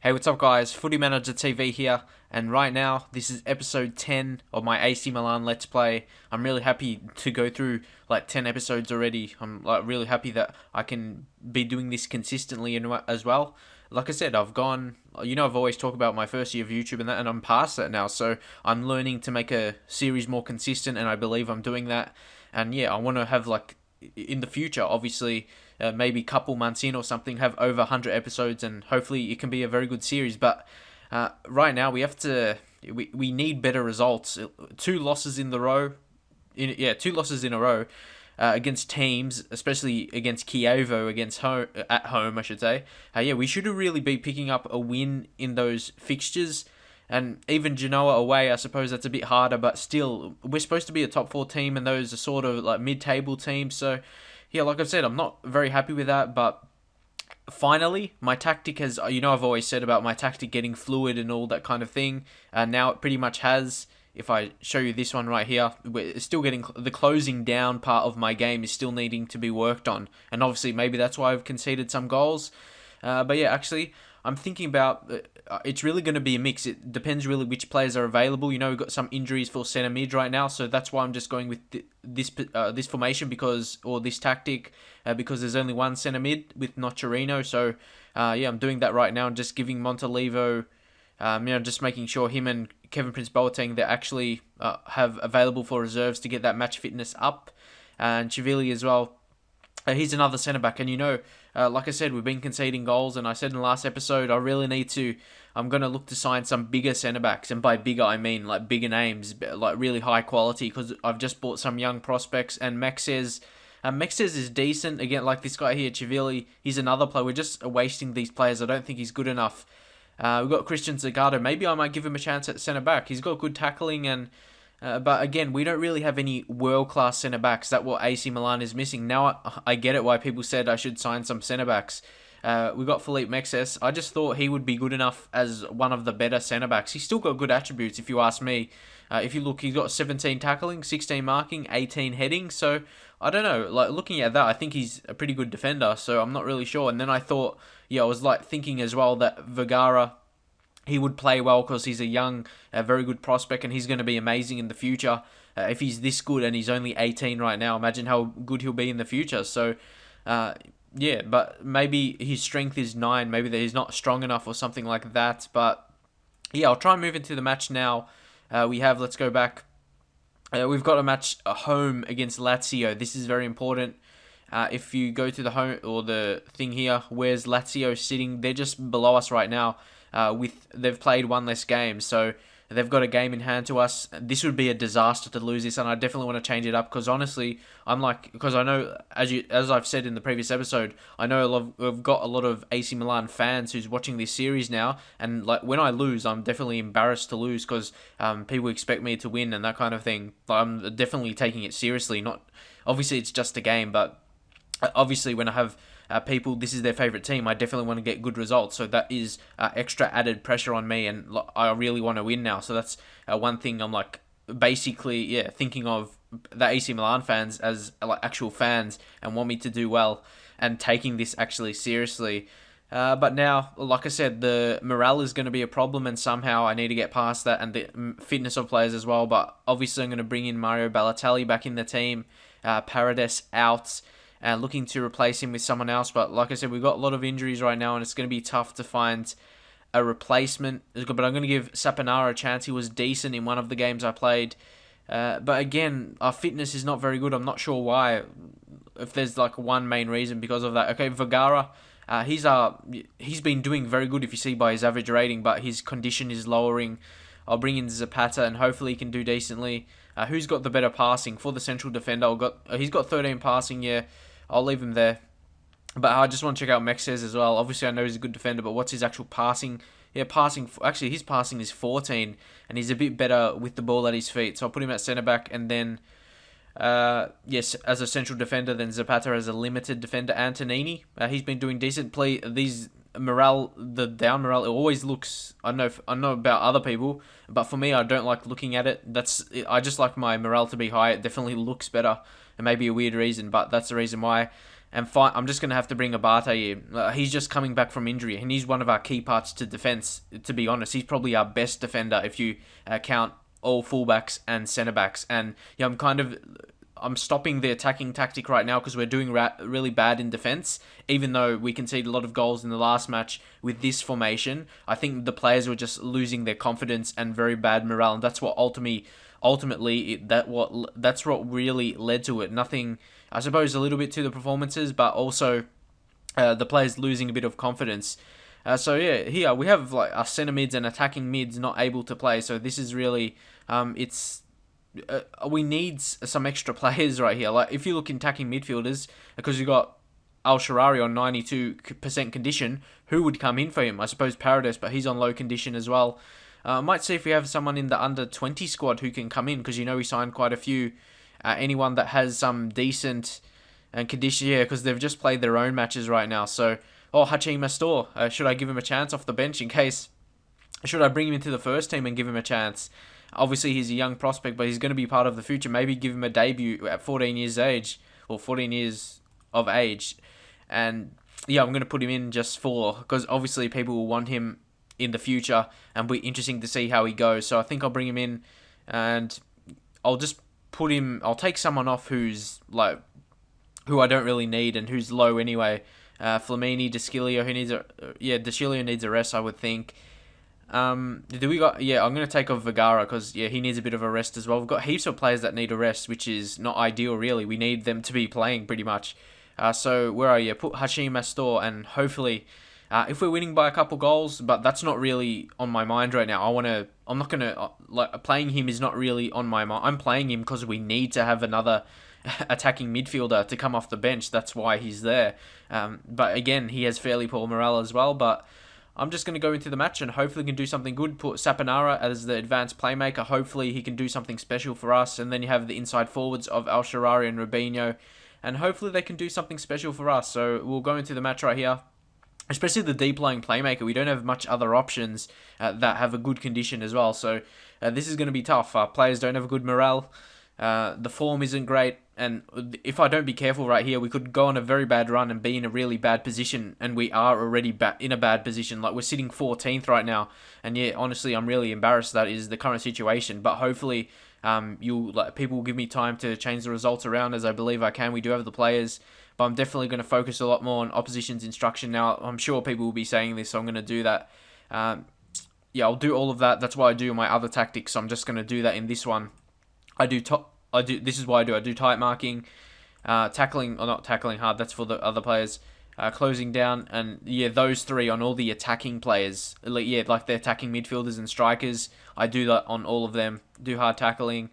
Hey, what's up, guys? Footy Manager TV here, and right now, this is episode 10 of my AC Milan Let's Play. I'm really happy to go through like 10 episodes already. I'm like really happy that I can be doing this consistently as well. Like I said, I've always talked about my first year of YouTube and that, and I'm past that now, so I'm learning to make a series more consistent, and I believe I'm doing that. And yeah, I want to have like in the future, obviously, maybe a couple months in or something, have over 100 episodes, and hopefully it can be a very good series. But right now, we need better results. Two losses in the row, two losses in a row against teams, especially against Kievo, at home, I should say. We should really be picking up a win in those fixtures. And even Genoa away, I suppose that's a bit harder, but still, we're supposed to be a top four team, and those are sort of like mid-table teams. So, yeah, like I've said, I'm not very happy with that, but finally, my tactic has, I've always said about my tactic getting fluid and all that kind of thing, and now it pretty much has. If I show you this one right here, we're still getting the closing down part of my game is still needing to be worked on, and obviously maybe that's why I've conceded some goals. But yeah, actually, I'm thinking about it's really going to be a mix. It depends really which players are available. We've got some injuries for centre mid right now, so that's why I'm just going with this formation or this tactic because there's only one centre mid with Nocerino. So I'm doing that right now and just giving Montalivo, just making sure him and Kevin Prince Boateng they actually have available for reserves to get that match fitness up, and Chivili as well. He's another centre back, and like I said, we've been conceding goals, and I said in the last episode, I'm going to look to sign some bigger centre backs, and by bigger I mean like bigger names, like really high quality, because I've just bought some young prospects, and Mexes is decent, again, like this guy here, Chivili, he's another player. We're just wasting these players. I don't think he's good enough. We've got Christian Zagato. Maybe I might give him a chance at centre back. He's got good tackling, and but again, we don't really have any world-class centre-backs. That's what AC Milan is missing. Now, I get it why people said I should sign some centre-backs. We got Felipe Mexes. I just thought he would be good enough as one of the better centre-backs. He's still got good attributes, if you ask me. If you look, he's got 17 tackling, 16 marking, 18 heading. So, I don't know. Like, looking at that, I think he's a pretty good defender. So, I'm not really sure. And then I thought, I was like thinking as well that Vergara, he would play well because he's a young, very good prospect, and he's going to be amazing in the future. If he's this good and he's only 18 right now, imagine how good he'll be in the future. So, but maybe his strength is 9. Maybe that he's not strong enough or something like that. But, I'll try and move into the match now. Let's go back. We've got a match at home against Lazio. This is very important. If you go to the home or the thing here, where's Lazio sitting? They're just below us right now. They've played one less game, so they've got a game in hand to us. This would be a disaster to lose this, and I definitely want to change it up because honestly, because I know as I've said in the previous episode, I know we've got a lot of AC Milan fans who's watching this series now, and like when I lose, I'm definitely embarrassed to lose because people expect me to win and that kind of thing. I'm definitely taking it seriously. Not obviously it's just a game, but obviously when I have people, this is their favourite team, I definitely want to get good results. So that is extra added pressure on me, and I really want to win now. So that's one thing I'm like basically thinking of the AC Milan fans as like actual fans and want me to do well and taking this actually seriously. But now, like I said, the morale is going to be a problem, and somehow I need to get past that, and the fitness of players as well. But obviously I'm going to bring in Mario Balotelli back in the team, Paredes out, and looking to replace him with someone else. But like I said, we've got a lot of injuries right now, and it's going to be tough to find a replacement. But I'm going to give Saponara a chance. He was decent in one of the games I played. But again, our fitness is not very good. I'm not sure why. If there's like one main reason because of that. Okay, Vergara, he's been doing very good if you see by his average rating, but his condition is lowering. I'll bring in Zapata, and hopefully he can do decently. Who's got the better passing for the central defender? He's got 13 passing, yeah. I'll leave him there. But I just want to check out Mexes as well. Obviously, I know he's a good defender, but what's his actual passing? Yeah, actually, his passing is 14, and he's a bit better with the ball at his feet. So I'll put him at centre-back, and then, as a central defender, then Zapata as a limited defender. Antonini, he's been doing decent. The down morale, it always looks, I know about other people, but for me, I don't like looking at it. I just like my morale to be high. It definitely looks better. It may be a weird reason, but that's the reason why. and I'm just going to have to bring Abate in. He's just coming back from injury, and he's one of our key parts to defence, to be honest. He's probably our best defender if you count all fullbacks and centre-backs. And yeah, I'm stopping the attacking tactic right now because we're doing really bad in defence. Even though we conceded a lot of goals in the last match with this formation, I think the players were just losing their confidence and very bad morale, and that's what that's what really led to it. Nothing, I suppose, a little bit to the performances, but also the players losing a bit of confidence. So yeah, here we have like our centre mids and attacking mids not able to play. So this is really we need some extra players right here. Like if you look in attacking midfielders, because you got Al Sharari on 92% condition, who would come in for him? I suppose Paredes, but he's on low condition as well. Might see if we have someone in the under 20 squad who can come in, because we signed quite a few. Anyone that has some decent condition, yeah, because they've just played their own matches right now. So, Hachim Mastor, should I give him a chance off the bench in case? Should I bring him into the first team and give him a chance? Obviously, he's a young prospect, but he's going to be part of the future. Maybe give him a debut at 14 years age, or 14 years of age. And yeah, I'm going to put him in just because obviously people will want him in the future, and be interesting to see how he goes. So I think I'll bring him in, and I'll just I'll take someone off who I don't really need and who's low anyway. Flamini, Descilio, Descilio needs a rest, I would think. I'm going to take off Vergara because he needs a bit of a rest as well. We've got heaps of players that need a rest, which is not ideal really. We need them to be playing pretty much. So where are you? Put Hachim Mastor, and hopefully, if we're winning by a couple goals, but that's not really on my mind right now. I'm not gonna playing him is not really on my mind. I'm playing him because we need to have another attacking midfielder to come off the bench. That's why he's there. But again, he has fairly poor morale as well. But I'm just going to go into the match and hopefully can do something good. Put Saponara as the advanced playmaker. Hopefully he can do something special for us. And then you have the inside forwards of Al Sharari and Robinho. And hopefully they can do something special for us. So we'll go into the match right here. Especially the deep lying playmaker. We don't have much other options that have a good condition as well. So this is going to be tough. Players don't have a good morale. The form isn't great, and if I don't be careful right here, we could go on a very bad run and be in a really bad position, and we are already in a bad position. Like, we're sitting 14th right now, and yeah, honestly, I'm really embarrassed that is the current situation, but hopefully people will give me time to change the results around, as I believe I can. We do have the players, but I'm definitely going to focus a lot more on opposition's instruction now. I'm sure people will be saying this, so I'm going to do that. I'll do all of that. That's why I do my other tactics, so I'm just going to do that in this one. This is why I do tight marking, tackling, or not tackling hard, that's for the other players, closing down, and those three on all the attacking players, like the attacking midfielders and strikers, I do that on all of them, do hard tackling,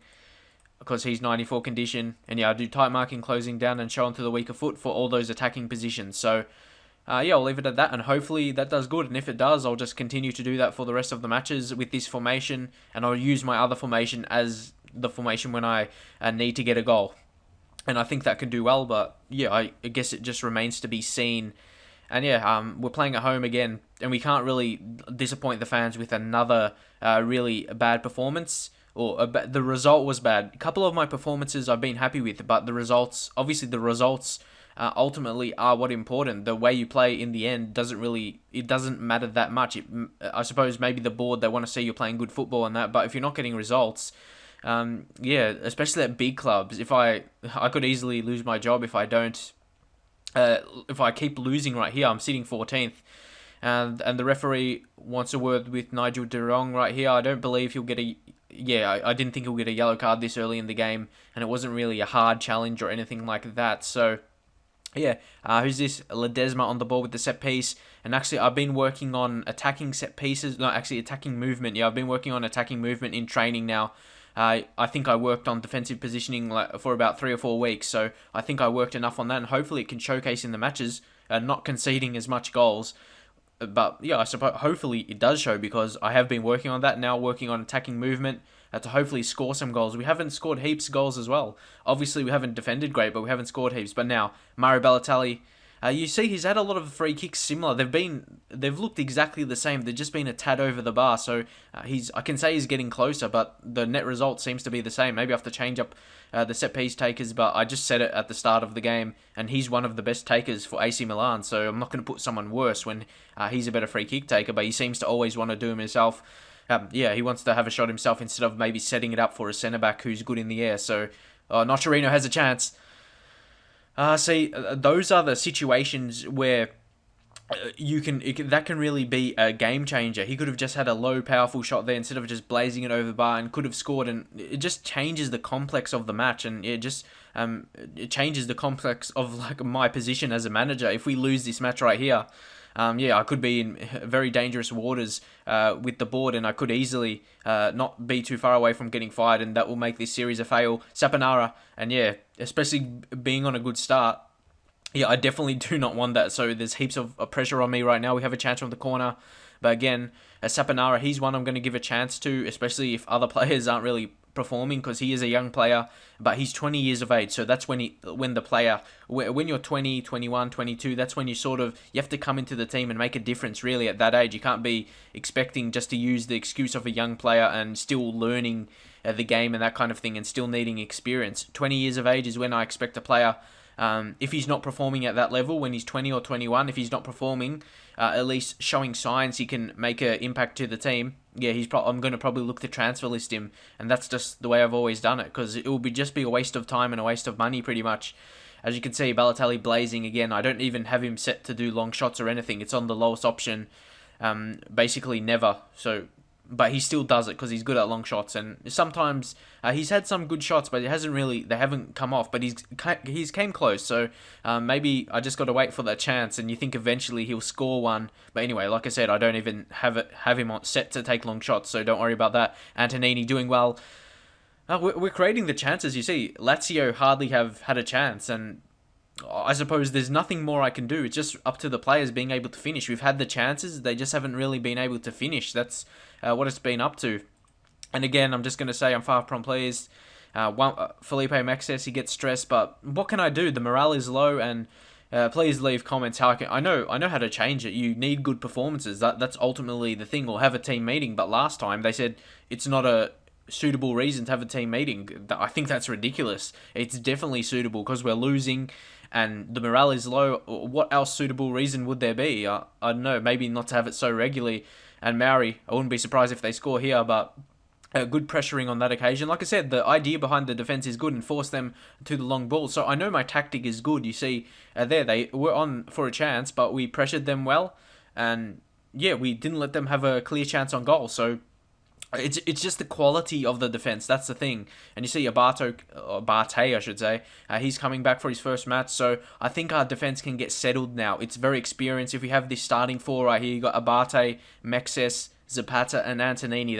because he's 94 condition, and I do tight marking, closing down, and show onto the weaker foot for all those attacking positions. So I'll leave it at that, and hopefully that does good, and if it does, I'll just continue to do that for the rest of the matches with this formation, and I'll use my other formation as the formation when I need to get a goal. And I think that can do well, but I guess it just remains to be seen. And we're playing at home again, and we can't really disappoint the fans with another really bad performance. The result was bad. A couple of my performances I've been happy with, but the results ultimately are what important. The way you play in the end doesn't matter that much. I suppose maybe the board, they want to see you playing good football and that, but if you're not getting results, especially at big clubs, I could easily lose my job if I don't. If I keep losing right here, I'm sitting 14th, and the referee wants a word with Nigel de Jong right here. I don't believe he'll get I didn't think he'll get a yellow card this early in the game, and it wasn't really a hard challenge or anything like that. So who's this? Ledesma on the ball with the set piece. And actually, I've been working on attacking set pieces. No, actually, attacking movement. I've been working on attacking movement in training now. I think I worked on defensive positioning for about 3 or 4 weeks, so I think I worked enough on that, and hopefully it can showcase in the matches, not conceding as much goals. But I suppose hopefully it does show, because I have been working on that, now working on attacking movement to hopefully score some goals. We haven't scored heaps of goals as well. Obviously we haven't defended great, but we haven't scored heaps. But now, Mario Balotelli, You see, he's had a lot of free kicks similar. They've looked exactly the same. They've just been a tad over the bar. So I can say he's getting closer, but the net result seems to be the same. Maybe I have to change up the set piece takers, but I just said it at the start of the game, and he's one of the best takers for AC Milan. So I'm not going to put someone worse when he's a better free kick taker, but he seems to always want to do him himself. He wants to have a shot himself instead of maybe setting it up for a centre back who's good in the air. So Nocerino has a chance. Those are the situations where that can really be a game changer. He could have just had a low, powerful shot there instead of just blazing it over the bar and could have scored. And it just changes the complex of the match, and it changes the complex of like my position as a manager. If we lose this match right here, I could be in very dangerous waters with the board, and I could easily not be too far away from getting fired, and that will make this series a fail. Saponara, and especially being on a good start. I definitely do not want that. So there's heaps of pressure on me right now. We have a chance from the corner. But again, Saponara, he's one I'm going to give a chance to, especially if other players aren't really performing, because he is a young player, but he's 20 years of age. So that's when you're 20, 21, 22, that's when you have to come into the team and make a difference really at that age. You can't be expecting just to use the excuse of a young player and still learning the game and that kind of thing and still needing experience. 20 years of age is when I expect a player, if he's not performing at that level, when he's 20 or 21, if he's not performing, at least showing signs he can make an impact to the team, I'm going to probably look to transfer list him, and that's just the way I've always done it, because it will just be a waste of time and a waste of money pretty much. As you can see, Balotelli blazing again. I don't even have him set to do long shots or anything. It's on the lowest option, basically never. But he still does it because he's good at long shots, and sometimes he's had some good shots, but they haven't come off. But he's came close, so maybe I just got to wait for that chance. And you think eventually he'll score one. But anyway, like I said, I don't even have him on set to take long shots, so don't worry about that. Antonini doing well. We're creating the chances. You see, Lazio hardly have had a chance, and I suppose there's nothing more I can do. It's just up to the players being able to finish. We've had the chances, they just haven't really been able to finish. That's what it's been up to. And again, I'm just going to say I'm far from pleased. Felipe Maxes, he gets stressed, but what can I do? The morale is low, and please leave comments how I know how to change it. You need good performances. That's ultimately the thing. Or have a team meeting. But last time they said it's not a suitable reason to have a team meeting. I think that's ridiculous. It's definitely suitable because we're losing and the morale is low. What else suitable reason would there be? I don't know, maybe not to have it so regularly. And Maori, I wouldn't be surprised if they score here, but good pressuring on that occasion. Like I said, the idea behind the defence is good and force them to the long ball. So I know my tactic is good. You see, they were on for a chance, but we pressured them well. And we didn't let them have a clear chance on goal. So it's just the quality of the defence. That's the thing. And you see Barte, I should say, he's coming back for his first match. So I think our defence can get settled now. It's very experienced. If we have this starting four right here, you got Abate, Mexes, Zapata, and Antonini.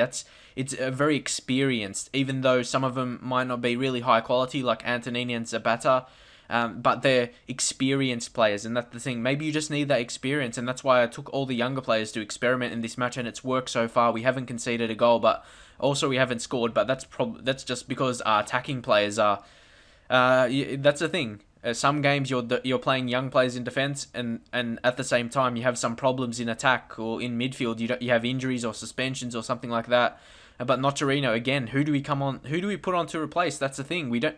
It's very experienced, even though some of them might not be really high quality, like Antonini and Zapata. But they're experienced players, and that's the thing. Maybe you just need that experience, and that's why I took all the younger players to experiment in this match, and it's worked so far. We haven't conceded a goal, but also we haven't scored. But that's just because our attacking players are. That's the thing. Some games you're playing young players in defence, and at the same time you have some problems in attack or in midfield. You have injuries or suspensions or something like that. But Nocerino again. Who do we put on to replace? That's the thing. We don't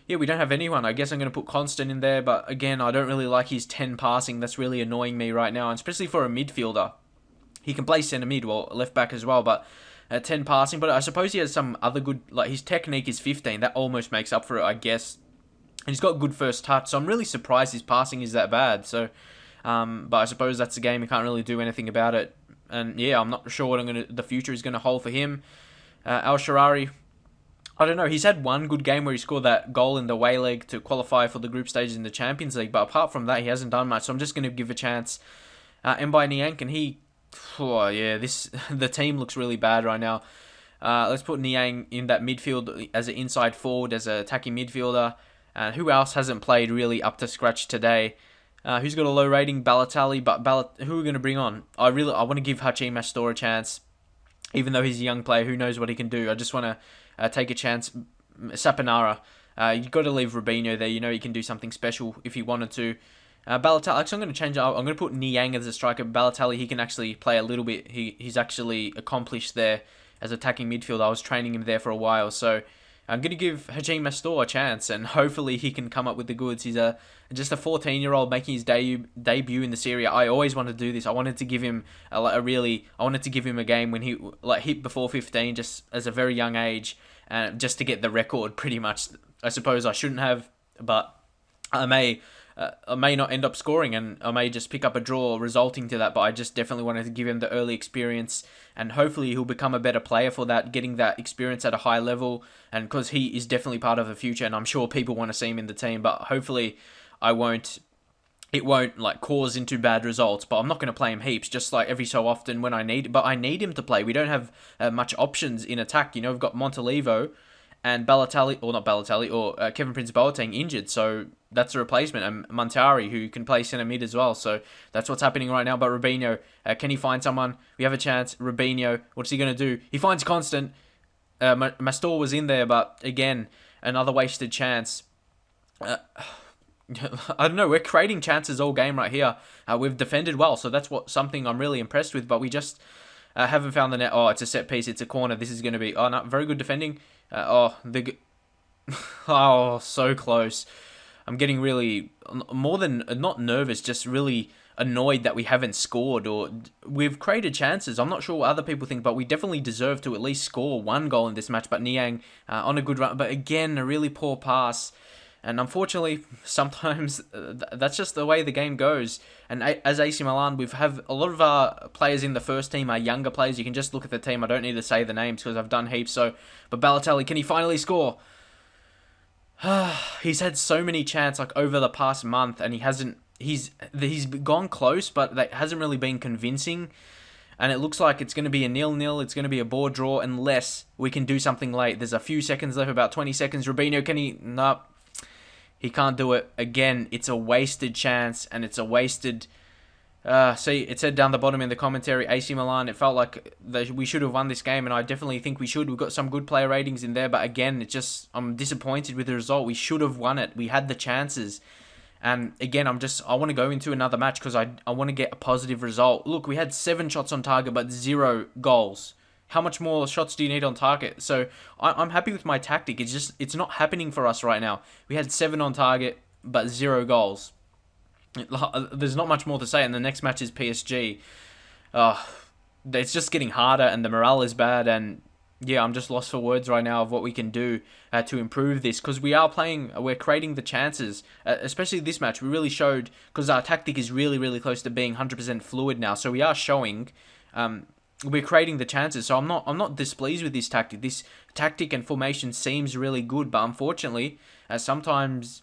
have anyone. I guess I'm going to put Constant in there, but again, I don't really like his 10 passing. That's really annoying me right now, and especially for a midfielder. He can play centre mid or left back as well, but 10 passing. But I suppose he has some other good, like his technique is 15. That almost makes up for it, I guess. And he's got good first touch, so I'm really surprised his passing is that bad. So, but I suppose that's the game. You can't really do anything about it. And I'm not sure what the future is going to hold for him. Al Sharari, I don't know. He's had one good game where he scored that goal in the away leg to qualify for the group stages in the Champions League. But apart from that, he hasn't done much. So I'm just going to give a chance. Mbai Niang, and the team looks really bad right now. Let's put Niang in that midfield as an inside forward, as an attacking midfielder. Who else hasn't played really up to scratch today? Who's got a low rating? Balotelli. But who are we going to bring on? I want to give Hachim Astor a chance. Even though he's a young player, who knows what he can do. I just want to take a chance. Saponara. You've got to leave Rubinho there. You know he can do something special if he wanted to. Balotelli, actually, I'm going to change it up. I'm going to put Niang as a striker. Balotelli, he can actually play a little bit. He's actually accomplished there as attacking midfield. I was training him there for a while, so I'm going to give Hajim Mastor a chance, and hopefully he can come up with the goods. He's just a 14-year-old making his debut in the Serie A. I always wanted to do this. I wanted to give him I wanted to give him a game when he hit before 15, just as a very young age, and just to get the record. Pretty much, I suppose I shouldn't have, but I may not end up scoring, and I may just pick up a draw resulting to that, but I just definitely wanted to give him the early experience, and hopefully he'll become a better player for that, getting that experience at a high level, and because he is definitely part of the future, and I'm sure people want to see him in the team, but hopefully it won't cause into bad results. But I'm not going to play him heaps, just like every so often when I need, but I need him to play. We don't have much options in attack. We've got Montalivo and Balotelli, or not Balotelli, or Kevin Prince Boateng injured, so that's a replacement. And Montari, who can play centre mid as well, so that's what's happening right now. But Rubinho, can he find someone? We have a chance. Rubinho, what's he going to do? He finds Constant. Mastor was in there, but again, another wasted chance. I don't know, we're creating chances all game right here. We've defended well, so that's something I'm really impressed with, but we just haven't found the net. Oh, it's a set piece, it's a corner. This is going to be, oh no, very good defending. Oh, so close. I'm getting really, more than not nervous, just really annoyed that we haven't scored, or we've created chances. I'm not sure what other people think, but we definitely deserve to at least score one goal in this match. But Niang on a good run, but again, a really poor pass. And unfortunately, sometimes that's just the way the game goes. And as AC Milan, we've have a lot of our players in the first team are younger players. You can just look at the team. I don't need to say the names because I've done heaps. But Balotelli, can he finally score? He's had so many chances over the past month, and he hasn't. He's gone close, but that hasn't really been convincing. And it looks like it's going to be a 0-0. It's going to be a board draw unless we can do something late. There's a few seconds left, about 20 seconds. Rubinho, can he? Nope. He can't do it. Again, it's a wasted chance, and it's a wasted... see, it said down the bottom in the commentary, AC Milan, it felt like we should have won this game, and I definitely think we should. We've got some good player ratings in there, but again, I'm disappointed with the result. We should have won it. We had the chances. And again, I want to go into another match because I want to get a positive result. Look, we had 7 shots on target, but 0 goals. How much more shots do you need on target? So I'm happy with my tactic. It's not happening for us right now. We had 7 on target, but 0 goals. There's not much more to say. And the next match is PSG. It's just getting harder, and the morale is bad. And yeah, I'm just lost for words right now of what we can do to improve this, because we're creating the chances, especially this match. We really showed, because our tactic is really, really close to being 100% fluid now. So we are showing. We're creating the chances, so I'm not displeased with this tactic. This tactic and formation seems really good, but unfortunately, sometimes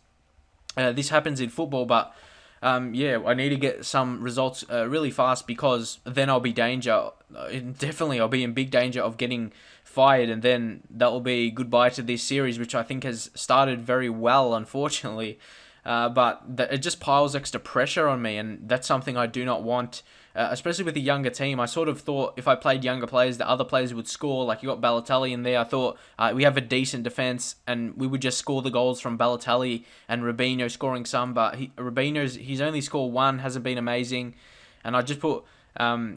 this happens in football. But yeah, I need to get some results really fast, because then I'll be definitely I'll be in big danger of getting fired, and then that will be goodbye to this series, which I think has started very well, unfortunately. But it just piles extra pressure on me, and that's something I do not want. Especially with a younger team, I sort of thought if I played younger players, the other players would score. Like, you got Balotelli in there. I thought we have a decent defense, and we would just score the goals from Balotelli and Rubinho scoring some. But he's only scored 1, hasn't been amazing. And I just put, I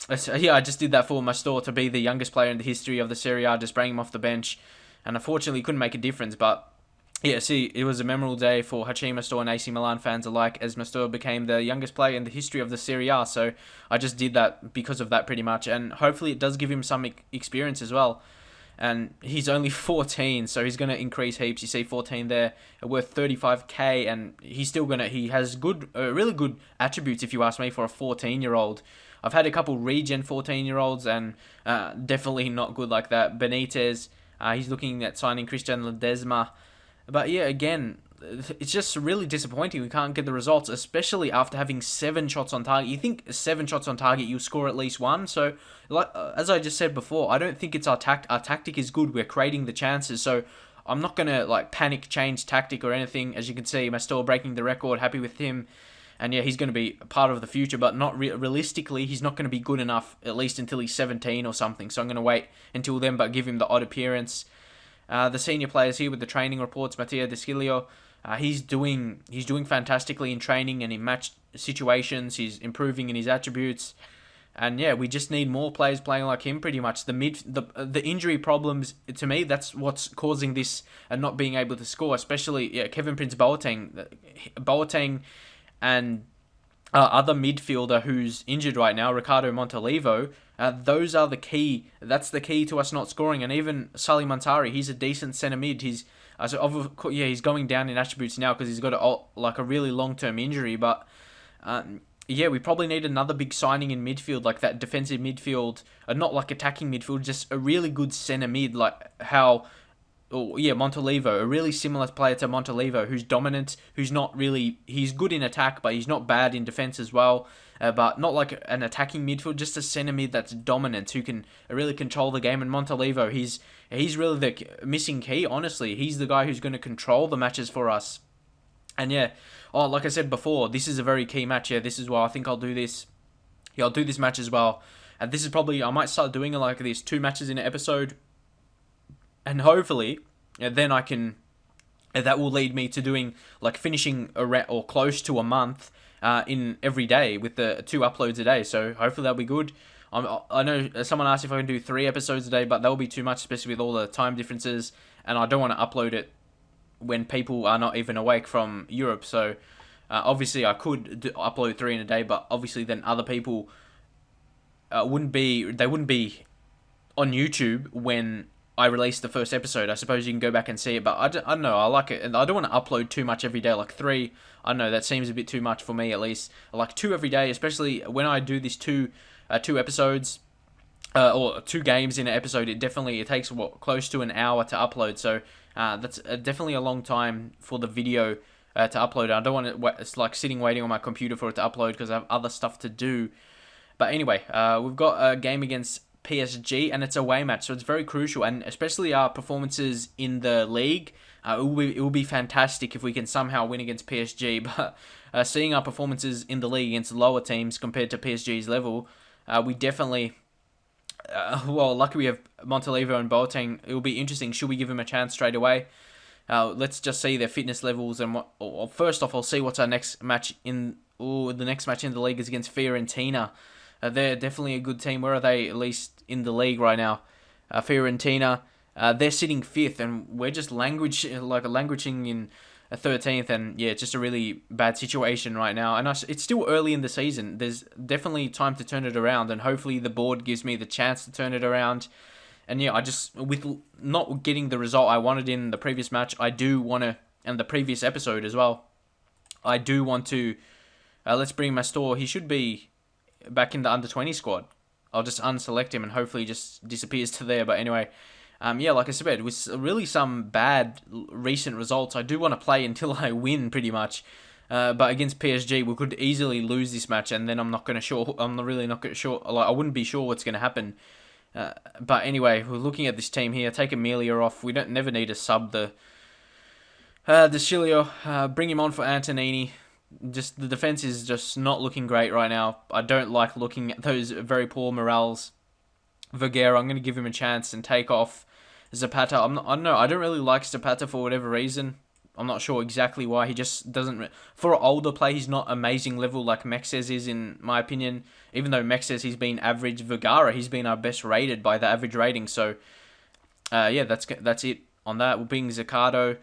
just did that for Mastor to be the youngest player in the history of the Serie A. Just bring him off the bench, and unfortunately couldn't make a difference. But yeah, see, it was a memorable day for Hachim Mastor and AC Milan fans alike, as Mastor became the youngest player in the history of the Serie A. So I just did that because of that, pretty much. And hopefully it does give him some experience as well. And he's only 14, so he's going to increase heaps. You see 14 there, worth 35k, and he has good, really good attributes, if you ask me, for a 14-year-old. I've had a couple regen 14-year-olds, and definitely not good like that. Benitez, he's looking at signing Christian Ledesma. But yeah, again, it's just really disappointing. We can't get the results, especially after having 7 shots on target. You think 7 shots on target, you'll score at least 1. So, as I just said before, I don't think it's our tactic is good. We're creating the chances. So, I'm not going to panic change tactic or anything. As you can see, Mastor breaking the record. Happy with him. And yeah, he's going to be part of the future, but not realistically, he's not going to be good enough, at least until he's 17 or something. So I'm going to wait until then, but give him the odd appearance. The senior players here with the training reports, Matteo De Sciglio, He's doing fantastically in training and in match situations. He's improving in his attributes. And yeah, we just need more players playing like him. Pretty much the injury problems, to me, that's what's causing this and not being able to score. Especially Kevin Prince Boateng, and other midfielder who's injured right now, Ricardo Montolivo. Those are the key. That's the key to us not scoring. And even Sally Montari, he's a decent centre mid. He's going down in attributes now because he's got a really long term injury, but. Yeah, we probably need another big signing in midfield, like that defensive midfield, not like attacking midfield, just a really good centre mid, like how, Montolivo, a really similar player to Montolivo, who's dominant, he's good in attack, but he's not bad in defence as well, but not like an attacking midfield, just a centre mid that's dominant, who can really control the game, and Montolivo, he's really the missing key, honestly. He's the guy who's going to control the matches for us. And yeah, like I said before, this is a very key match. Yeah, this is why I think I'll do this. Yeah, I'll do this match as well. And this is probably, I might start doing it like this, 2 matches in an episode. And hopefully, then I can, that will lead me to doing, like finishing or close to a month in every day with the 2 uploads a day. So hopefully that'll be good. I know someone asked if I can do 3 episodes a day, but that will be too much, especially with all the time differences. And I don't want to upload it when people are not even awake from Europe. So obviously I could upload 3 in a day, but obviously then other people wouldn't be on YouTube when I release the first episode. I suppose you can go back and see it, but I don't know, I like it. I don't want to upload too much every day, like 3. I don't know, that seems a bit too much for me at least. I like 2 every day, especially when I do this 2 episodes or 2 games in an episode. It takes close to an hour to upload, so that's definitely a long time for the video to upload. I don't want it. It's like sitting waiting on my computer for it to upload because I have other stuff to do. But anyway, we've got a game against PSG, and it's a away match, so it's very crucial. And especially our performances in the league, it will be fantastic if we can somehow win against PSG. But seeing our performances in the league against lower teams compared to PSG's level, we definitely. Lucky we have Montolivo and Boateng. It will be interesting. Should we give him a chance straight away? Let's just see their fitness levels and first off, I'll see what's our next match in. The next match in the league is against Fiorentina. They're definitely a good team. Where are they? At least in the league right now. Fiorentina. They're sitting 5th, and we're just languishing in 13th, and yeah, it's just a really bad situation right now. And it's still early in the season. There's definitely time to turn it around, and hopefully the board gives me the chance to turn it around. And yeah, with not getting the result I wanted in the previous match, I do want to, and the previous episode as well, I do want to, let's bring my store. He should be back in the under-20 squad. I'll just unselect him and hopefully he just disappears to there. But anyway, like I said, with really some bad recent results, I do want to play until I win, pretty much. But against PSG, we could easily lose this match, and then I'm really not going to sure. Like, I wouldn't be sure what's going to happen. But anyway, we're looking at this team here. Take Amelia off. We don't never need to sub the Deschilio. Bring him on for Antonini. Just the defense is just not looking great right now. I don't like looking at those very poor morales. Vergara, I'm going to give him a chance and take off Zapata. I don't know. I don't really like Zapata for whatever reason. I'm not sure exactly why. He just doesn't. For an older play, he's not amazing level like Mexes is, in my opinion. Even though Mexes, he's been average. Vergara, he's been our best rated by the average rating. So, yeah, that's it on that. We're being Zaccardo.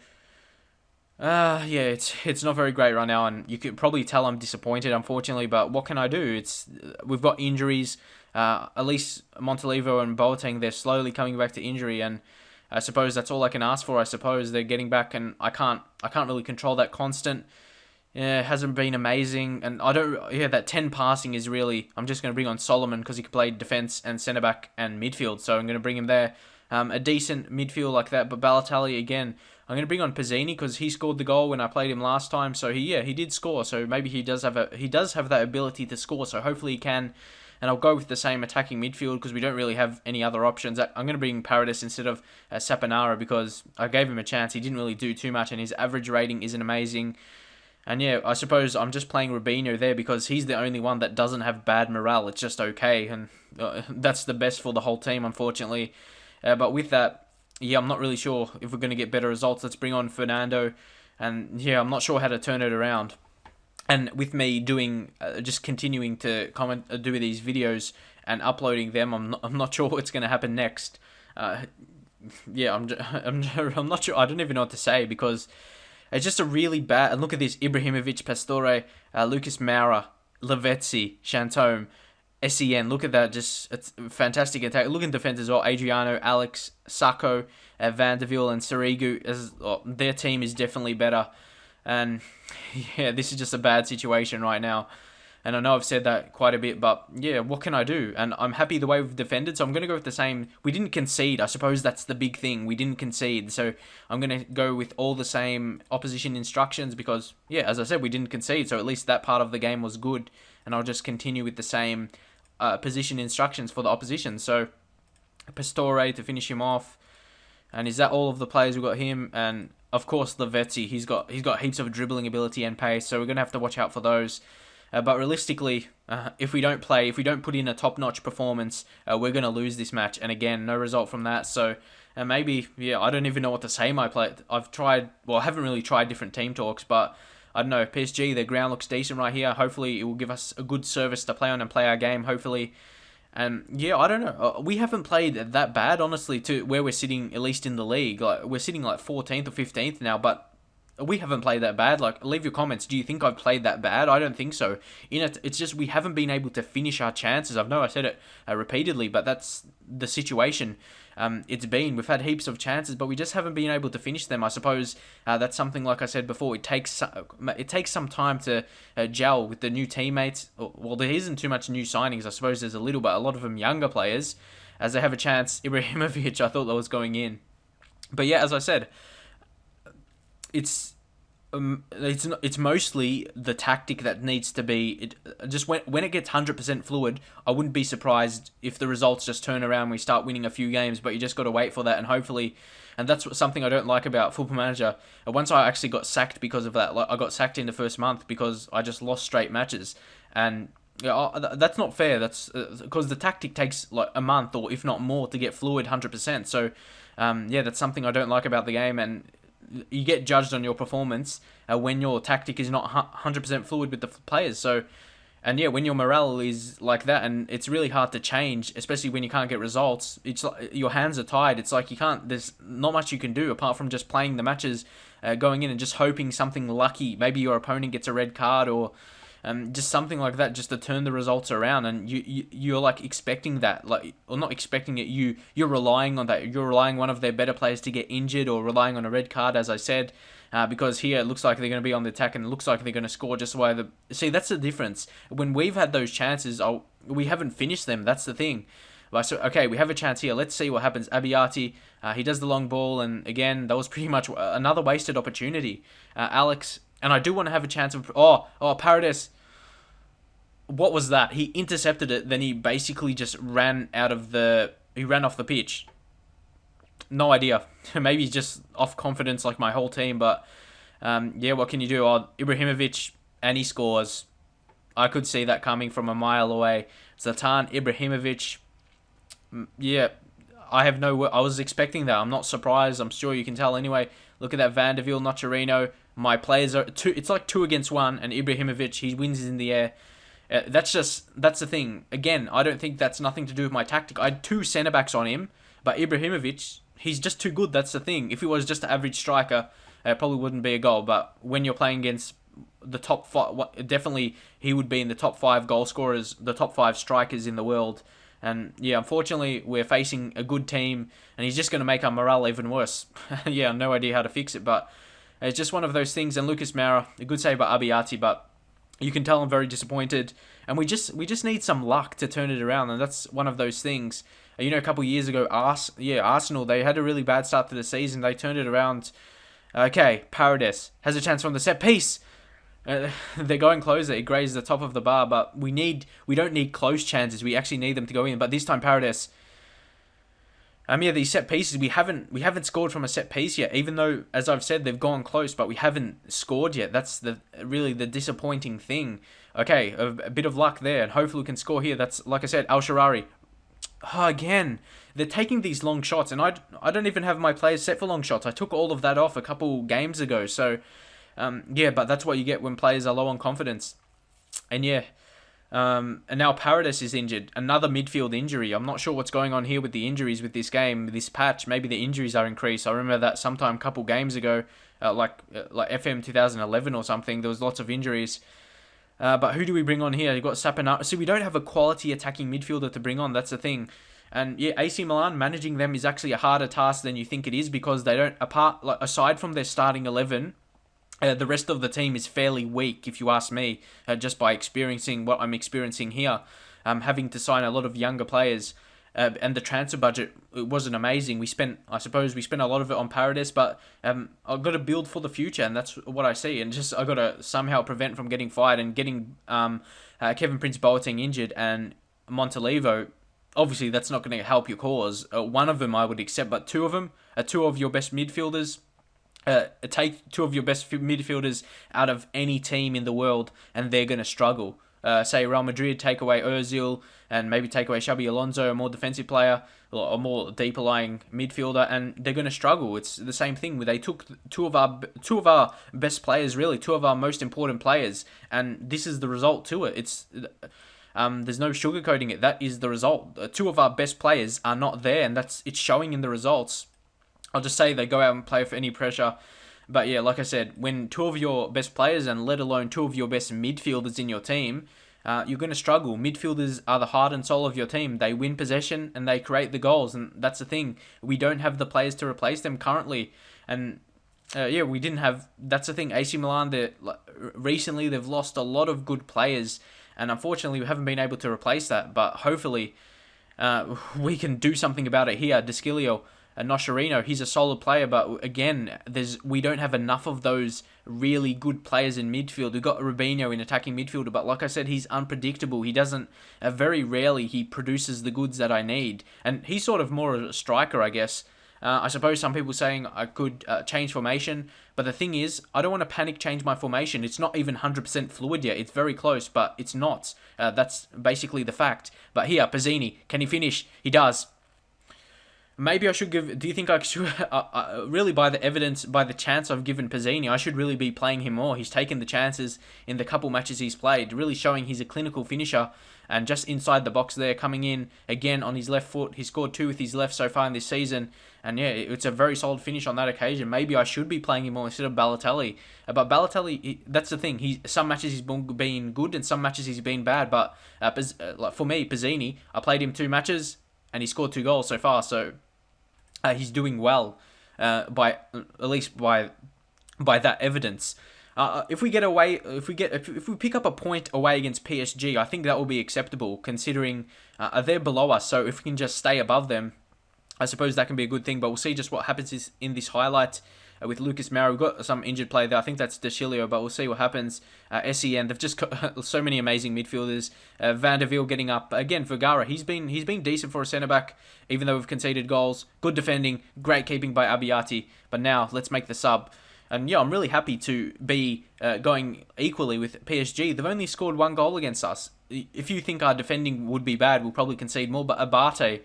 Yeah, it's not very great right now, and you could probably tell I'm disappointed, unfortunately. But what can I do? We've got injuries. At least Montolivo and Boateng, they're slowly coming back to injury, and I suppose that's all I can ask for. I suppose they're getting back, and I can't really control that constant. Yeah, it hasn't been amazing, and I don't. Yeah, that 10 passing is really. I'm just going to bring on Solomon because he can play defense and centre back and midfield, so I'm going to bring him there. A decent midfield like that, but Balotelli again. I'm going to bring on Pizzini because he scored the goal when I played him last time. So he did score. So maybe he does have that ability to score. So hopefully he can. And I'll go with the same attacking midfield because we don't really have any other options. I'm going to bring Paredes instead of Saponara because I gave him a chance. He didn't really do too much, and his average rating isn't amazing. And yeah, I suppose I'm just playing Rubinho there because he's the only one that doesn't have bad morale. It's just okay, and that's the best for the whole team, unfortunately. But with that, yeah, I'm not really sure if we're going to get better results. Let's bring on Fernando. And yeah, I'm not sure how to turn it around. And with me doing just continuing to comment, do these videos and uploading them, I'm not sure what's going to happen next. Yeah, I'm not sure. I don't even know what to say because it's just a really bad. And look at this: Ibrahimovic, Pastore, Lucas Moura, Lavezzi, Chantome, Sen. Look at that, just it's fantastic attack. Look in defense as well: Adriano, Alex, Sacco, Vandeville, and Sirigu. Their team is definitely better. And yeah, this is just a bad situation right now. And I know I've said that quite a bit, but yeah, what can I do? And I'm happy the way we've defended, so I'm going to go with the same. We didn't concede. I suppose that's the big thing. We didn't concede. So I'm going to go with all the same opposition instructions because, yeah, as I said, we didn't concede. So at least that part of the game was good. And I'll just continue with the same position instructions for the opposition. So Pastore to finish him off. And is that all of the players? We've got him and, of course, Lavezzi. He's got heaps of dribbling ability and pace, so we're going to have to watch out for those. But realistically, if we don't put in a top-notch performance, we're going to lose this match. And again, no result from that. So maybe, yeah, I don't even know what to say. I've tried, well, I haven't really tried different team talks, but I don't know. PSG, their ground looks decent right here. Hopefully, it will give us a good service to play on and play our game. Hopefully. And yeah, I don't know. We haven't played that bad, honestly, to where we're sitting, at least in the league. Like we're sitting like 14th or 15th now, but we haven't played that bad. Like, leave your comments. Do you think I've played that bad? I don't think so. It's just we haven't been able to finish our chances. I know I said it repeatedly, but that's the situation. It's been. We've had heaps of chances, but we just haven't been able to finish them. I suppose that's something, like I said before, it takes some time to gel with the new teammates. Well, there isn't too much new signings. I suppose there's a little, but a lot of them younger players, as they have a chance. Ibrahimovic, I thought that was going in. But yeah, as I said, it's mostly the tactic that needs to be. Just when it gets 100% fluid, I wouldn't be surprised if the results just turn around and we start winning a few games, but you just got to wait for that, and hopefully, and that's something I don't like about Football Manager. Once I actually got sacked because of that, like I got sacked in the first month because I just lost straight matches, and yeah, that's not fair. That's because the tactic takes like a month or if not more to get fluid 100%. So yeah, that's something I don't like about the game, and you get judged on your performance when your tactic is not 100% fluid with the players. So, and yeah, when your morale is like that, and it's really hard to change, especially when you can't get results. It's like your hands are tied. It's like you can't. There's not much you can do apart from just playing the matches, going in and just hoping something lucky. Maybe your opponent gets a red card or just something like that, just to turn the results around. And you're like expecting that, like, or not expecting it. You're relying on that. You're relying on one of their better players to get injured, or relying on a red card, as I said. Because here it looks like they're going to be on the attack and it looks like they're going to score just the way the... See, that's the difference. When we've had those chances, we haven't finished them. That's the thing. So, okay, we have a chance here. Let's see what happens. Abiati, he does the long ball, and again, that was pretty much another wasted opportunity. Alex, and I do want to have a chance of... Paredes. What was that? He intercepted it, then he basically just ran off the pitch. No idea. Maybe he's just off confidence like my whole team, but yeah, what can you do? Ibrahimovic, and he scores. I could see that coming from a mile away. Zlatan Ibrahimovic, yeah, I was expecting that. I'm not surprised. I'm sure you can tell anyway. Look at that, Vandeville, Nocerino. My players are it's like 2 against 1, and Ibrahimovic, he wins in the air. That's the thing. Again, I don't think that's nothing to do with my tactic. I had 2 centre-backs on him, but Ibrahimovic, he's just too good. That's the thing. If he was just an average striker, it probably wouldn't be a goal. But when you're playing against the top 5, definitely he would be in the top 5 goal scorers, the top 5 strikers in the world. And yeah, unfortunately, we're facing a good team, and he's just going to make our morale even worse. Yeah, no idea how to fix it, but it's just one of those things. And Lucas Moura, a good save by Abiati, but you can tell I'm very disappointed. And we just need some luck to turn it around, and that's one of those things. You know, a couple of years ago, Arsenal, they had a really bad start to the season. They turned it around. Okay, Paredes has a chance from the set piece. They're going closer. It grazed the top of the bar, but we don't need close chances. We actually need them to go in. But this time, Paredes. Yeah, these set pieces, we haven't scored from a set piece yet. Even though, as I've said, they've gone close, but we haven't scored yet. That's really the disappointing thing. Okay, a bit of luck there, and hopefully we can score here. That's, like I said, Al Sharari. Again, they're taking these long shots, and I don't even have my players set for long shots. I took all of that off a couple games ago, so Yeah, but that's what you get when players are low on confidence. And yeah, and now Paredes is injured. Another midfield injury. I'm not sure what's going on here with the injuries with this game, this patch. Maybe the injuries are increased. I remember that sometime a couple games ago, like FM 2011 or something, there was lots of injuries. But who do we bring on here? You've got Saponara. See, we don't have a quality attacking midfielder to bring on. That's the thing. And yeah, AC Milan, managing them is actually a harder task than you think it is, because they don't, aside from their starting 11, the rest of the team is fairly weak, if you ask me, just by experiencing what I'm experiencing here. Having to sign a lot of younger players, and the transfer budget, it wasn't amazing. I suppose we spent a lot of it on Paredes, but I've got to build for the future, and that's what I see. And just I've got to somehow prevent from getting fired and getting Kevin Prince Boateng injured and Montalivo. Obviously, that's not going to help your cause. One of them I would accept, but two of them, two of your best midfielders. Take two of your best midfielders out of any team in the world, and they're going to struggle. Say Real Madrid, take away Ozil, and maybe take away Xabi Alonso, a more defensive player, or a more deeper lying midfielder, and they're going to struggle. It's the same thing. They took two of our best players, really, two of our most important players, and this is the result to it. There's no sugarcoating it. That is the result. Two of our best players are not there, and it's showing in the results. I'll just say they go out and play for any pressure. But yeah, like I said, when two of your best players, and let alone two of your best midfielders in your team, you're going to struggle. Midfielders are the heart and soul of your team. They win possession and they create the goals, and that's the thing. We don't have the players to replace them currently. And yeah, we didn't have... That's the thing. AC Milan, recently they've lost a lot of good players, and unfortunately we haven't been able to replace that. But hopefully we can do something about it here. Descilio, Noscherino, he's a solid player, but again, we don't have enough of those really good players in midfield. We've got Rubinho in attacking midfielder, but like I said, he's unpredictable. He doesn't, very rarely he produces the goods that I need, and he's sort of more a striker, I guess. I suppose some people saying I could change formation, but the thing is, I don't want to panic change my formation. It's not even 100% fluid yet. It's very close, but it's not. That's basically the fact. But here, Pizzini, can he finish? He does. Maybe I should give... Do you think I should... really, by the evidence, by the chance I've given Pizzini, I should really be playing him more. He's taken the chances in the couple matches he's played, really showing he's a clinical finisher, and just inside the box there, coming in again on his left foot. He scored 2 with his left so far in this season, and yeah, it's a very solid finish on that occasion. Maybe I should be playing him more instead of Balotelli. But Balotelli, that's the thing. Some matches he's been good, and some matches he's been bad. But like for me, Pizzini, I played him 2 matches, and he scored 2 goals so far. So he's doing well, by at least by that evidence. If we pick up a point away against PSG, I think that will be acceptable, considering they're below us. So if we can just stay above them, I suppose that can be a good thing. But we'll see just what happens in this highlight with Lucas Moura. We've got some injured play there. I think that's Descilio, but we'll see what happens. SEN, they've just got so many amazing midfielders. Van der Veer getting up again. Vergara, he's been decent for a centre back, even though we've conceded goals. Good defending, great keeping by Abiati. But now let's make the sub. And yeah, I'm really happy to be going equally with PSG. They've only scored 1 goal against us. If you think our defending would be bad, we'll probably concede more. But Abate,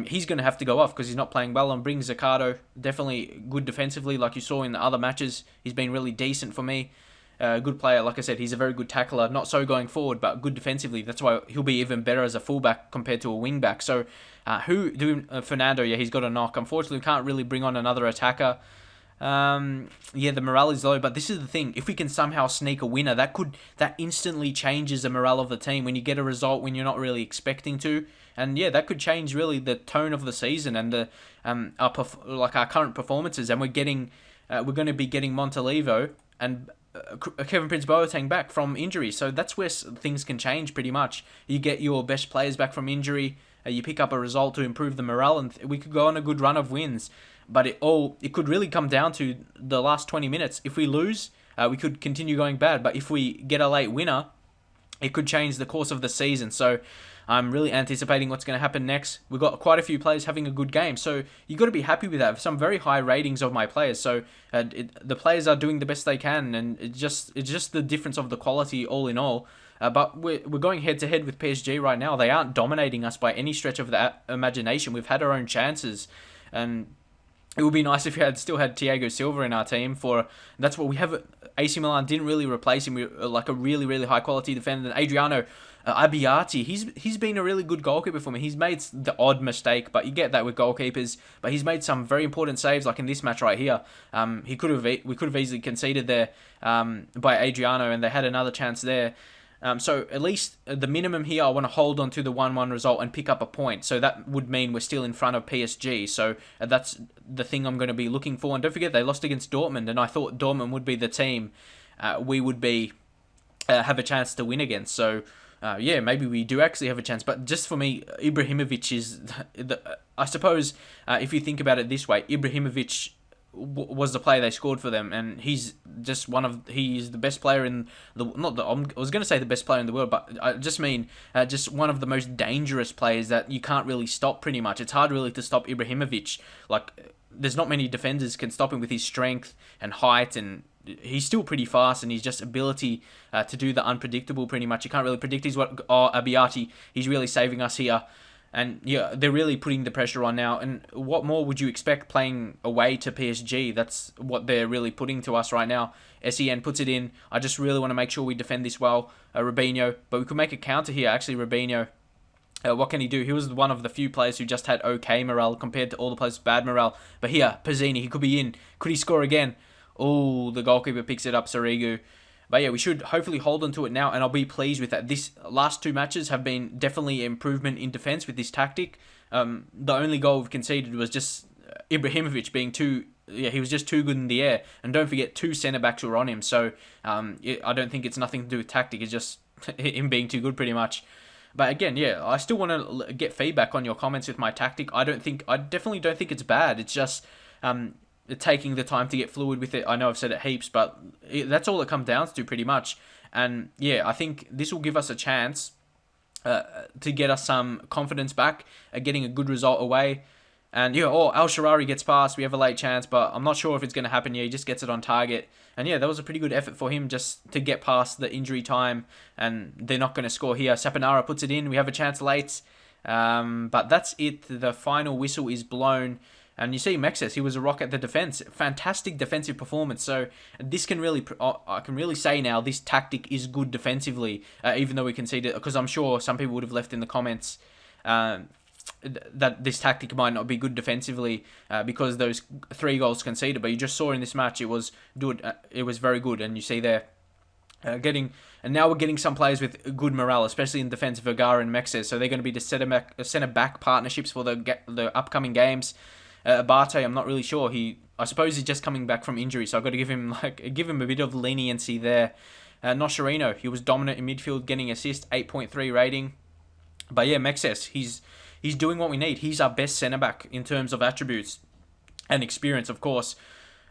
he's going to have to go off because he's not playing well. And bring Zaccardo, definitely good defensively, like you saw in the other matches. He's been really decent for me. Good player, like I said, he's a very good tackler. Not so going forward, but good defensively. That's why he'll be even better as a fullback compared to a wingback. So, Fernando? Yeah, he's got a knock. Unfortunately, we can't really bring on another attacker. Yeah, the morale is low, but this is the thing. If we can somehow sneak a winner, that instantly changes the morale of the team when you get a result when you're not really expecting to. And yeah, that could change really the tone of the season and our current performances. And we're going to be getting Montalivo and Kevin Prince Boateng back from injury. So that's where things can change pretty much. You get your best players back from injury. You pick up a result to improve the morale, and we could go on a good run of wins. But it could really come down to the last 20 minutes. If we lose, we could continue going bad. But if we get a late winner, it could change the course of the season. So I'm really anticipating what's going to happen next. We've got quite a few players having a good game. So you've got to be happy with that. Some very high ratings of my players. So the players are doing the best they can. And it's just the difference of the quality all in all. But we're going head-to-head with PSG right now. They aren't dominating us by any stretch of the imagination. We've had our own chances. And it would be nice if we had still had Thiago Silva in our team. For that's what we have. AC Milan didn't really replace him with like a really really high quality defender. And Adriano Abbiati, he's been a really good goalkeeper for me. He's made the odd mistake, but you get that with goalkeepers. But he's made some very important saves, like in this match right here. We could have easily conceded there by Adriano, and they had another chance there. So at least the minimum here, I want to hold on to the 1-1 result and pick up a point. So that would mean we're still in front of PSG. So that's the thing I'm going to be looking for. And don't forget, they lost against Dortmund, and I thought Dortmund would be the team we would be have a chance to win against. So yeah, maybe we do actually have a chance. But just for me, Ibrahimovic is I suppose if you think about it this way, Ibrahimovic was the player they scored for them, and he's just he's the best player in the I was going to say the best player in the world, but I just mean just one of the most dangerous players that you can't really stop. Pretty much, it's hard really to stop Ibrahimovic. Like, there's not many defenders can stop him with his strength and height, and he's still pretty fast, and his just ability to do the unpredictable. Pretty much, you can't really predict his what. Abbiati, he's really saving us here. And yeah, they're really putting the pressure on now. And what more would you expect playing away to PSG? That's what they're really putting to us right now. SEN puts it in. I just really want to make sure we defend this well. Robinho, but we could make a counter here. Actually, Robinho, what can he do? He was one of the few players who just had okay morale compared to all the players with bad morale. But here, Pizzini, he could be in. Could he score again? Oh, the goalkeeper picks it up, Sarigu. But yeah, we should hopefully hold on to it now, and I'll be pleased with that. This last two matches have been definitely improvement in defence with this tactic. The only goal we've conceded was just Ibrahimovic being he was just too good in the air. And don't forget, 2 centre-backs were on him, so I don't think it's nothing to do with tactic. It's just him being too good, pretty much. But again, yeah, I still want to get feedback on your comments with my tactic. I definitely don't think it's bad. It's just taking the time to get fluid with it. I know I've said it heaps, but that's all it comes down to pretty much. And yeah, I think this will give us a chance to get us some confidence back at getting a good result away. And yeah, Al Sharari gets past. We have a late chance, but I'm not sure if it's going to happen. Yeah, he just gets it on target. And yeah, that was a pretty good effort for him just to get past the injury time. And they're not going to score here. Saponara puts it in. We have a chance late. But that's it. The final whistle is blown. And you see Mexes, he was a rock at the defense. Fantastic defensive performance. So this can really, I can really say now, this tactic is good defensively, even though we conceded, because I'm sure some people would have left in the comments that this tactic might not be good defensively because those 3 goals conceded. But you just saw in this match, it was good. It was very good, and you see there. And now we're getting some players with good morale, especially in defense, Vergara and Mexes. So they're going to be the centre-back partnerships for the upcoming games. Abate, I'm not really sure. I suppose he's just coming back from injury, so I've got to give him a bit of leniency there. Noscherino, he was dominant in midfield, getting assist, 8.3 rating. But yeah, Mexes, he's doing what we need. He's our best centre back in terms of attributes and experience, of course.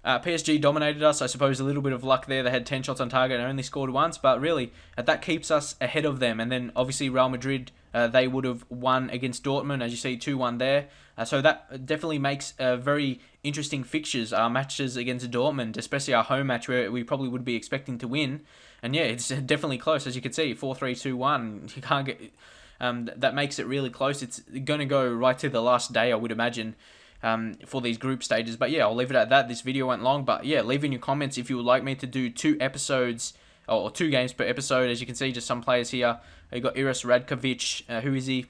PSG dominated us. I suppose a little bit of luck there. They had 10 shots on target and only scored once, but really, that keeps us ahead of them. And then obviously Real Madrid, they would have won against Dortmund, as you see, 2-1 there. So that definitely makes very interesting fixtures, our matches against Dortmund, especially our home match where we probably would be expecting to win. And yeah, it's definitely close, as you can see, 4-3-2-1. You can't get that makes it really close. It's going to go right to the last day, I would imagine, for these group stages. But yeah, I'll leave it at that. This video went long, but yeah, leave in your comments if you would like me to do 2 episodes or 2 games per episode. As you can see, just some players here. You got Iris Radkovic. Who is he?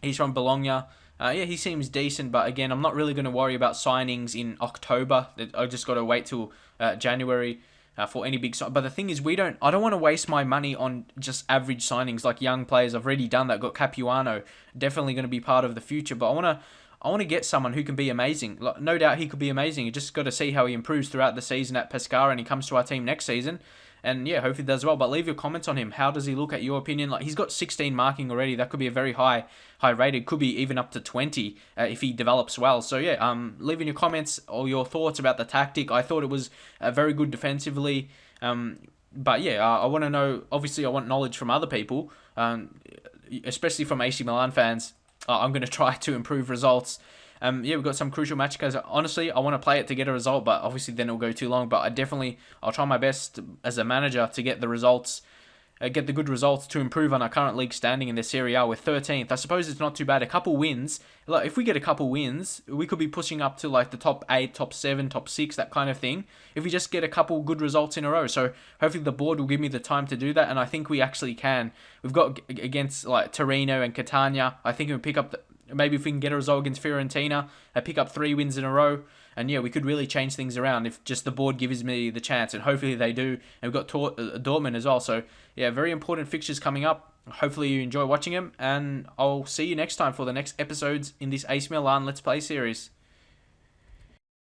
He's from Bologna. Yeah, he seems decent, but again, I'm not really going to worry about signings in October. I just got to wait till January for any big sign. But the thing is, I don't want to waste my money on just average signings like young players. I've already done that. Got Capuano, definitely going to be part of the future. But I want to get someone who can be amazing. No doubt he could be amazing. You just got to see how he improves throughout the season at Pescara, and he comes to our team next season. And yeah, hopefully he does well. But leave your comments on him. How does he look at your opinion? Like, he's got 16 marking already. That could be a very high rated. Could be even up to 20 if he develops well. So yeah, leave in your comments all your thoughts about the tactic. I thought it was very good defensively. But yeah, I want to know. Obviously, I want knowledge from other people, especially from AC Milan fans. I'm going to try to improve results. Yeah, we've got some crucial match because honestly, I want to play it to get a result, but obviously then it'll go too long. But I'll try my best as a manager to get the results get the good results to improve on our current league standing in the Serie A. We're 13th. I suppose it's not too bad. A couple wins, like if we get a couple wins, we could be pushing up to like the top 8, top 7, top 6, that kind of thing. If we just get a couple good results in a row. So hopefully the board will give me the time to do that, and I think we actually can. We've got against like Torino and Catania. I think we pick up maybe if we can get a result against Fiorentina, I pick up 3 wins in a row. And yeah, we could really change things around if just the board gives me the chance, and hopefully they do. And we've got Dortmund as well. So yeah, very important fixtures coming up. Hopefully you enjoy watching them, and I'll see you next time for the next episodes in this AC Milan Let's Play series.